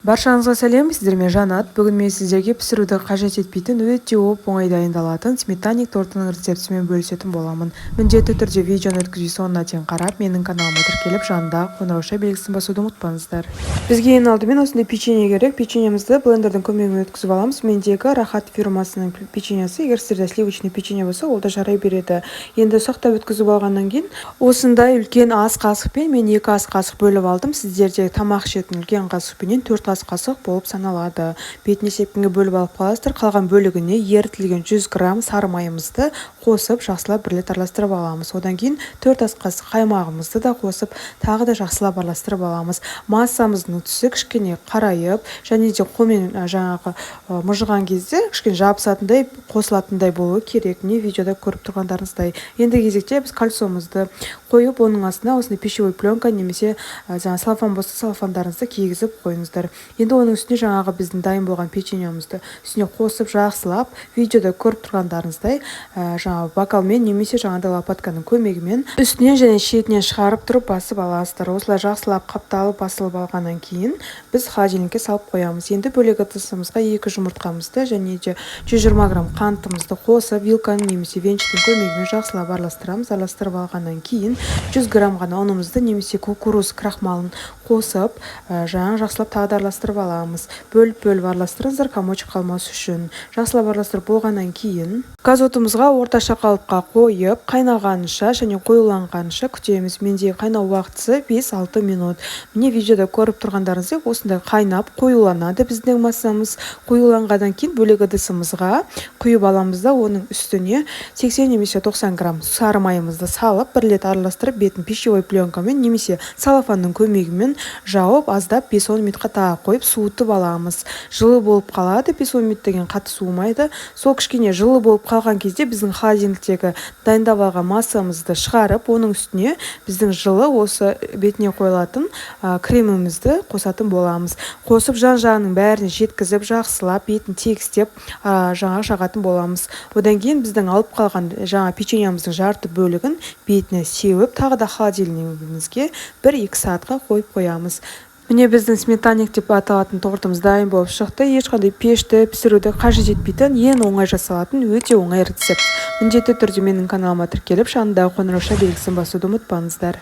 Баршаңызға сәлем, сіздермен Жанат. Бүгін мен сіздерге пісіруді қажет етпейтін өте оңай дайындалатын сметанник тортының рецептімен бөлісетін боламын. Міндетті түрде видеоны өткізбей соңына дейін қарап, менің каналыма тіркеліп, жанындағы қоңырауша белгісін басуды ұмытпаңыздар. Бізге ең алдымен осындай печенье керек. Печеньемізді блендердің көмегімен өткізіп аламыз. Мендегі Рахат фирмасының печеньесі, егер сіздерде сливочный печенье болса, ол да жарай береді. Енді ұсақтап өткізіп алғаннан кейін, осындай үлкен ас қасықпен мен 2 ас қасық бөліп алдым. Сіздерде тамақ ішетін үлкен қасықпенен 4 ас қасық болып саналады. Бетіне сепкенге бөліп алып қаласыздар. Қалған бөлігіне ерітілген 100 грамм сары майымызды қосып, жақсылап бірлеп араластырып аламыз. Одан кейін 4 ас қасық қаймағымызды да қосып, тағы да жақсылап араластырып аламыз. Массамыздың түсі кішкене қарайып, және де қолмен жаңағы мұжыған кезде кішкене жабысатындай, қосылатындай болуы керек. Не видеода көріп тұрғандарыңыздай. Енді кезекте біз кальцомызды қойып, оның астына осындай пищевой пленка немесе салфан болса салфандарыңызды кигізіп қойыңыздар. Енді оның үстіне жаңағы біздің дайын болған печеньемізді үстіне қосып жақсылап, видеода көріп тұрғандарыңыздай жаңағы бокалмен немесе жаңағыдай лопатканың көмегімен үстінен және шетінен шығарып тұрып басып аласыздар. Осылай жақсылап қапталып басылып алғаннан кейін біз холодильникке салып қоямыз. Енді бөлек ыдысымызға 2 жұмыртқамызды және де 120 грамм қантымызды қосып, вилканың немесе венчиктің көмегімен жақсылап араластырамыз. Араластырып алғаннан кейін 100 грамм ғана ұнымызды немесе кукуруз крахмалын қосып, жақсылап тағы да араластырып аламыз. Бөліп араластырыңыздар, комочек қалмас үшін. Жақсылап араластырып болғаннан кейін газ отымызға орташа қалыпқа қойып, қайнағанша және қоюланғанша күтеміз. Менде қайнау уақытысы 5-6 минут. Міне видеода көріп тұрғандарыңыздай осындай қайнап қоюланады біздің массамыз. Қоюланғаннан кейін бөлек ыдысымызға құйып аламыз да оның үстіне 80 немесе 90 грамм сары майымызды салып, бір рет араластырып, бетін пищевой пленкамен немесе салфанның көмегімен жауып, аздап 5-10 минутқа тағы қойып суытып аламыз. Жылы болып қалады, 5-10 минут деген қатты суымайды. Сол кішкене жылы болып қалған кезде біздің холодильниктегі дайындап алған массамызды шығарып, оның үстіне біздің жылы осы бетіне қойылатын кремімізді қосатын боламыз. Қосып жан-жағының бәріне жеткізіп, жақсылап, бетін тегістеп жаңа жағатын боламыз. Одан кейін біздің алып қалған жаңа печеньеміздің жарты бөлігін бетіне сеуіп, тағы да холодильнигімізге 1-2 сағатқа қойып қоямыз. Міне біздің сметанник деп аталатын тортымыз дайын болып шықты. Ешқандай пешті пісіруді қажет етпейтін, ең оңай жасалатын өте оңай рецепт. Міндетті түрде менің каналыма тіркеліп, жанындағы қоңырауша белгісін басуды ұмытпаңыздар.